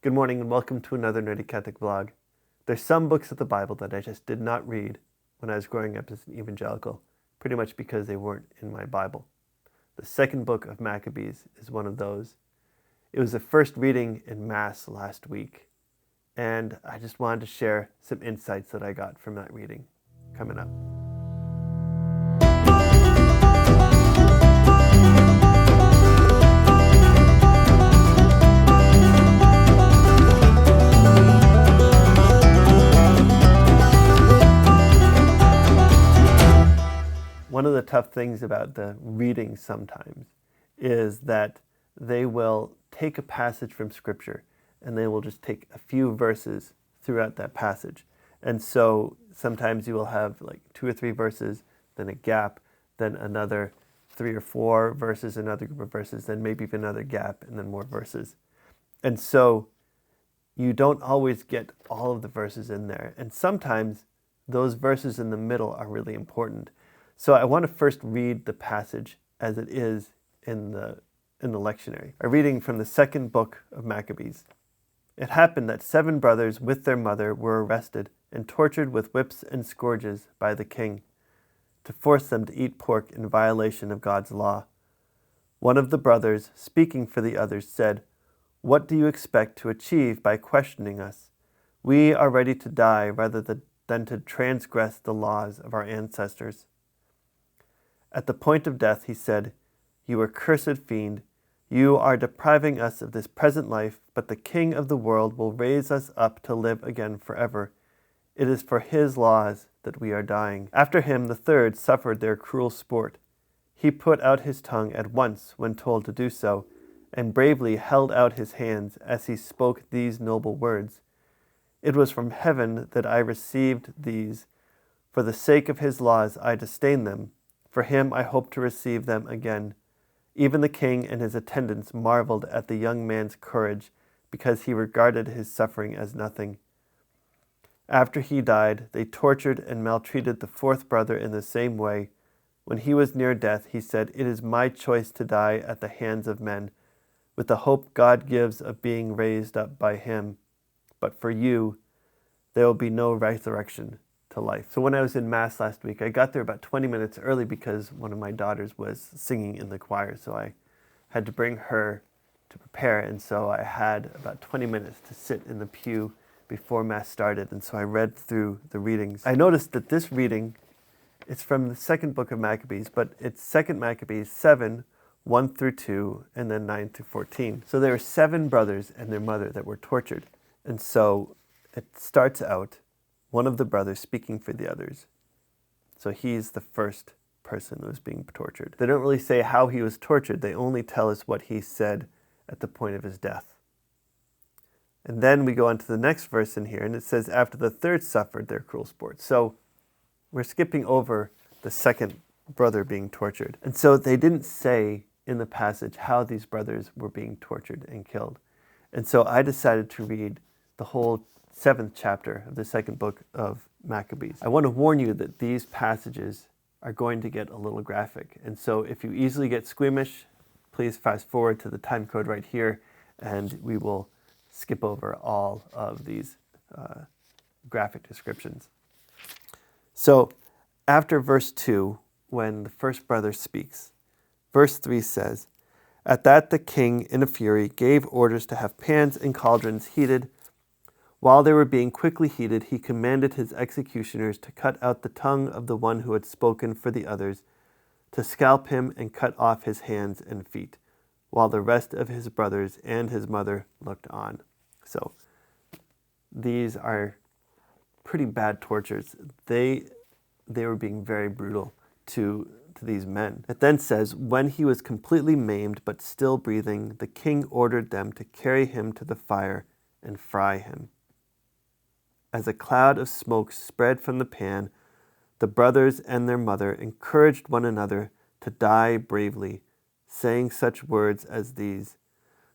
Good morning and welcome to another Nerdy Catholic vlog. There's some books of the Bible that I just did not read when I was growing up as an evangelical, pretty much because they weren't in my Bible. The second book of Maccabees is one of those. It was the first reading in Mass last week, and I just wanted to share some insights that I got from that reading coming up. One of the tough things about the reading sometimes is that they will take a passage from Scripture and they will just take a few verses throughout that passage. And so sometimes you will have like 2 or 3 verses, then a gap, then another 3 or 4 verses, another group of verses, then maybe even another gap, and then more verses. And so you don't always get all of the verses in there. And sometimes those verses in the middle are really important. So I want to first read the passage as it is in the lectionary. A reading from the second book of Maccabees. It happened that 7 brothers with their mother were arrested and tortured with whips and scourges by the king to force them to eat pork in violation of God's law. One of the brothers, speaking for the others, said, "What do you expect to achieve by questioning us? We are ready to die rather than to transgress the laws of our ancestors." At the point of death, he said, "You accursed fiend, you are depriving us of this present life, but the King of the world will raise us up to live again forever. It is for his laws that we are dying." After him, the third suffered their cruel sport. He put out his tongue at once when told to do so, and bravely held out his hands as he spoke these noble words. "It was from heaven that I received these. For the sake of his laws I disdain them. For him I hope to receive them again." Even the king and his attendants marveled at the young man's courage, because he regarded his suffering as nothing. After he died, they tortured and maltreated the 4th brother in the same way. When he was near death, he said, "It is my choice to die at the hands of men, with the hope God gives of being raised up by him. But for you, there will be no resurrection to life." So when I was in Mass last week, I got there about 20 minutes early because one of my daughters was singing in the choir, so I had to bring her to prepare, and so I had about 20 minutes to sit in the pew before Mass started, and so I read through the readings. I noticed that this reading is from the second book of Maccabees, but it's 2 Maccabees 7, 1 through 2, and then 9 through 14. So there were 7 brothers and their mother that were tortured, and so it starts out one of the brothers speaking for the others. So he's the first person who was being tortured. They don't really say how he was tortured. They only tell us what he said at the point of his death. And then we go on to the next verse in here, and it says, "After the third suffered their cruel sport." So we're skipping over the second brother being tortured. And so they didn't say in the passage how these brothers were being tortured and killed. And so I decided to read the whole 7th chapter of the second book of Maccabees. I want to warn you that these passages are going to get a little graphic. And so if you easily get squeamish, please fast forward to the time code right here, and we will skip over all of these graphic descriptions. So after verse 2, when the first brother speaks, verse 3 says, "At that the king, in a fury, gave orders to have pans and cauldrons heated. While they were being quickly heated, he commanded his executioners to cut out the tongue of the one who had spoken for the others, to scalp him and cut off his hands and feet, while the rest of his brothers and his mother looked on." So these are pretty bad tortures. They were being very brutal to these men. It then says, "When he was completely maimed but still breathing, the king ordered them to carry him to the fire and fry him. As a cloud of smoke spread from the pan, the brothers and their mother encouraged one another to die bravely, saying such words as these: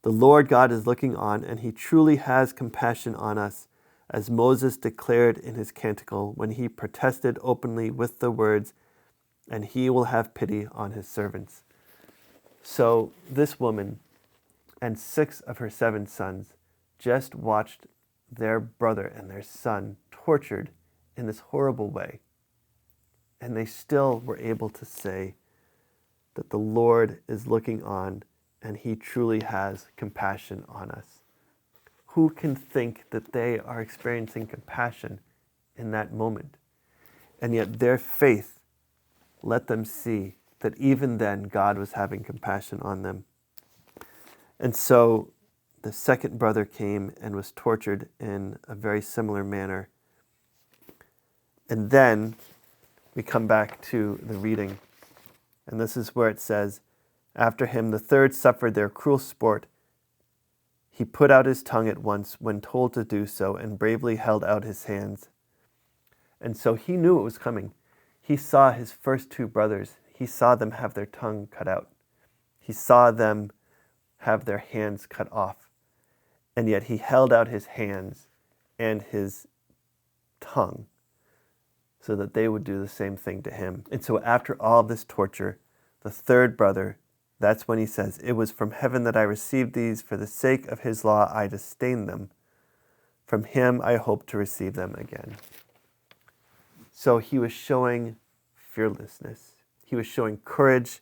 'The Lord God is looking on, and he truly has compassion on us,' as Moses declared in his canticle when he protested openly with the words, 'And he will have pity on his servants.'" So this woman and 6 of her 7 sons just watched their brother and their son tortured in this horrible way. And they still were able to say that the Lord is looking on and he truly has compassion on us. Who can think that they are experiencing compassion in that moment? And yet their faith let them see that even then God was having compassion on them. And so the second brother came and was tortured in a very similar manner. And then we come back to the reading. And this is where it says, after him the third suffered their cruel sport. He put out his tongue at once when told to do so, and bravely held out his hands. And so he knew it was coming. He saw his first two brothers. He saw them have their tongue cut out. He saw them have their hands cut off. And yet he held out his hands and his tongue so that they would do the same thing to him. And so after all this torture, the third brother, that's when he says, it was from heaven that I received these. For the sake of his law, I disdained them. From him, I hope to receive them again. So he was showing fearlessness. He was showing courage.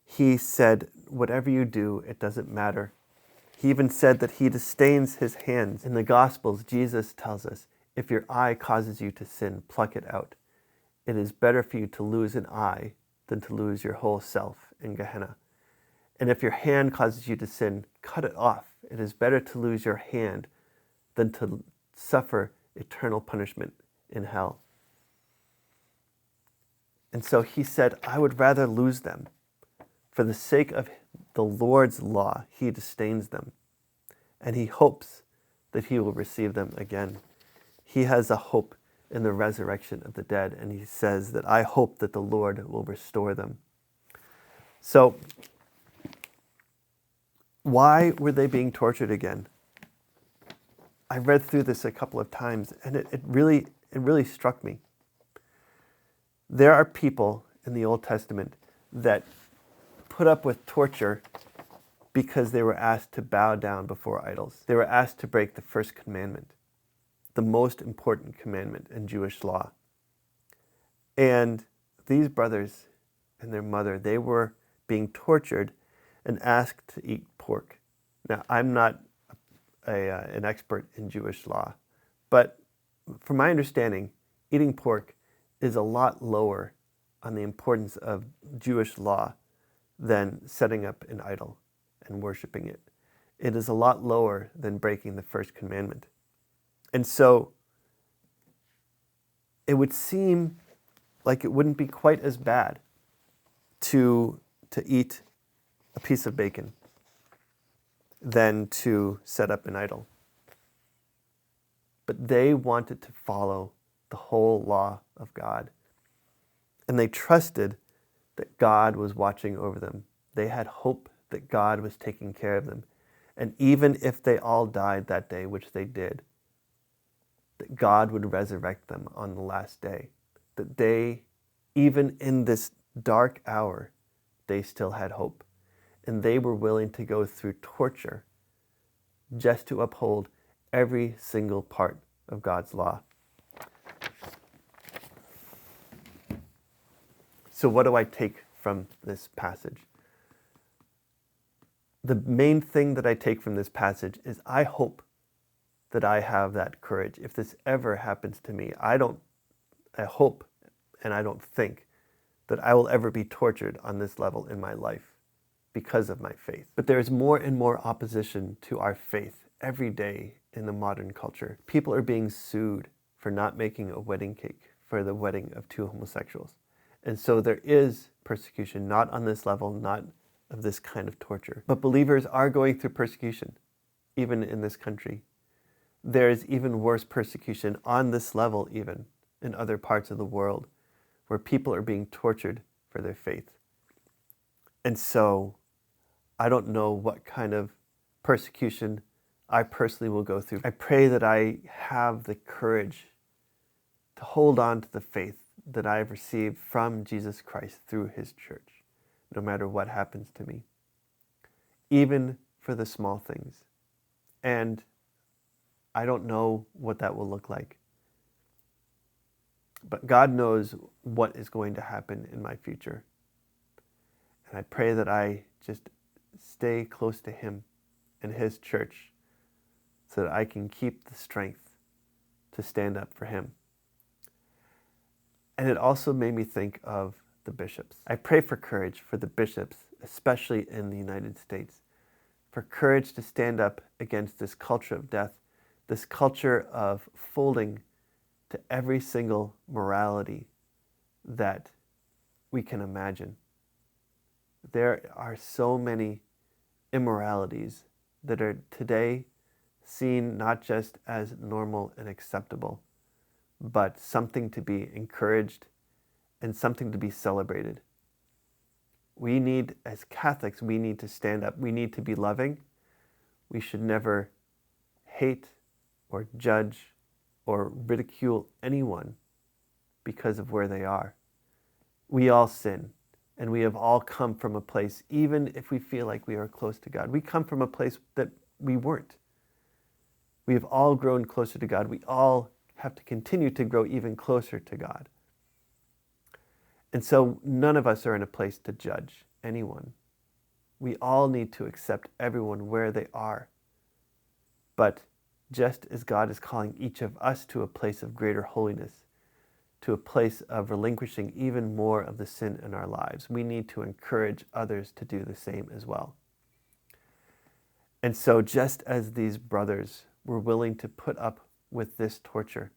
He said, whatever you do, it doesn't matter. He even said that he disdains his hands. In the Gospels, Jesus tells us, if your eye causes you to sin, pluck it out. It is better for you to lose an eye than to lose your whole self in Gehenna. And if your hand causes you to sin, cut it off. It is better to lose your hand than to suffer eternal punishment in hell. And so he said, I would rather lose them. For the sake of the Lord's law, he disdains them. And he hopes that he will receive them again. He has a hope in the resurrection of the dead, and he says that I hope that the Lord will restore them. So, why were they being tortured again? I read through this a couple of times, and it really struck me. There are people in the Old Testament that put up with torture because they were asked to bow down before idols. They were asked to break the first commandment, the most important commandment in Jewish law. And these brothers and their mother, they were being tortured and asked to eat pork. Now, I'm not an expert in Jewish law, but from my understanding, eating pork is a lot lower on the importance of Jewish law than setting up an idol and worshiping it. It is a lot lower than breaking the first commandment. And so it would seem like it wouldn't be quite as bad to eat a piece of bacon than to set up an idol. But they wanted to follow the whole law of God. And they trusted that God was watching over them. They had hope that God was taking care of them. And even if they all died that day, which they did, that God would resurrect them on the last day. That they, even in this dark hour, they still had hope. And they were willing to go through torture just to uphold every single part of God's law. So what do I take from this passage? The main thing that I take from this passage is I hope that I have that courage. If this ever happens to me, I hope and I don't think that I will ever be tortured on this level in my life because of my faith. But there is more and more opposition to our faith every day in the modern culture. People are being sued for not making a wedding cake for the wedding of two homosexuals. And so there is persecution, not on this level, not of this kind of torture. But believers are going through persecution, even in this country. There is even worse persecution on this level, even in other parts of the world, where people are being tortured for their faith. And so I don't know what kind of persecution I personally will go through. I pray that I have the courage to hold on to the faith that I have received from Jesus Christ through his church, no matter what happens to me, even for the small things, And I don't know what that will look like. But God knows what is going to happen in my future. And I pray that I just stay close to Him and His church so that I can keep the strength to stand up for Him. And it also made me think of the bishops. I pray for courage for the bishops, especially in the United States, for courage to stand up against this culture of death, this culture of folding to every single morality that we can imagine. There are so many immoralities that are today seen not just as normal and acceptable, but something to be encouraged and something to be celebrated. We need, as Catholics, we need to stand up. We need to be loving. We should never hate or judge or ridicule anyone because of where they are. We all sin, and we have all come from a place, even if we feel like we are close to God, we come from a place that we weren't. We have all grown closer to God. We all have to continue to grow even closer to God. And so none of us are in a place to judge anyone. We all need to accept everyone where they are. But just as God is calling each of us to a place of greater holiness, to a place of relinquishing even more of the sin in our lives, we need to encourage others to do the same as well. And so just as these brothers were willing to put up with this torture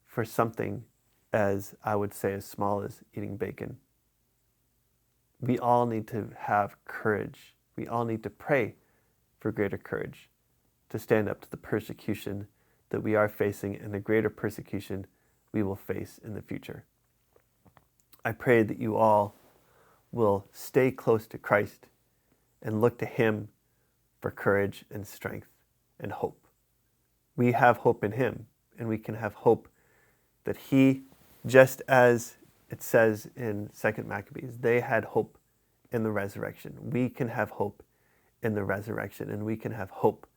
for something as, I would say, as small as eating bacon, we all need to have courage. We all need to pray for greater courage to stand up to the persecution that we are facing and the greater persecution we will face in the future. I pray that you all will stay close to Christ and look to Him for courage and strength and hope. We have hope in Him, and we can have hope that He, just as it says in 2 Maccabees, they had hope in the resurrection. We can have hope in the resurrection, and we can have hope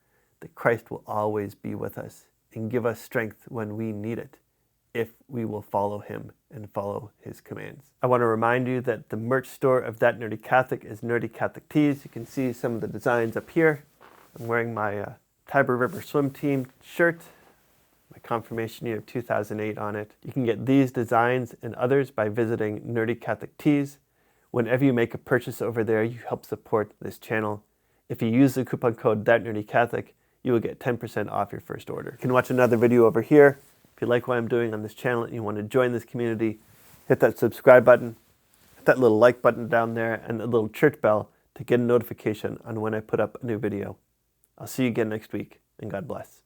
that Christ will always be with us and give us strength when we need it, if we will follow Him and follow His commands. I want to remind you that the merch store of That Nerdy Catholic is Nerdy Catholic Tees. You can see some of the designs up here. I'm wearing my Tiber River Swim Team shirt, my confirmation year of 2008 on it. You can get these designs and others by visiting Nerdy Catholic Tees. Whenever you make a purchase over there, you help support this channel. If you use the coupon code ThatNerdyCatholic, you will get 10% off your first order. You can watch another video over here. If you like what I'm doing on this channel and you want to join this community, hit that subscribe button, hit that little like button down there, and the little church bell to get a notification on when I put up a new video. I'll see you again next week, and God bless.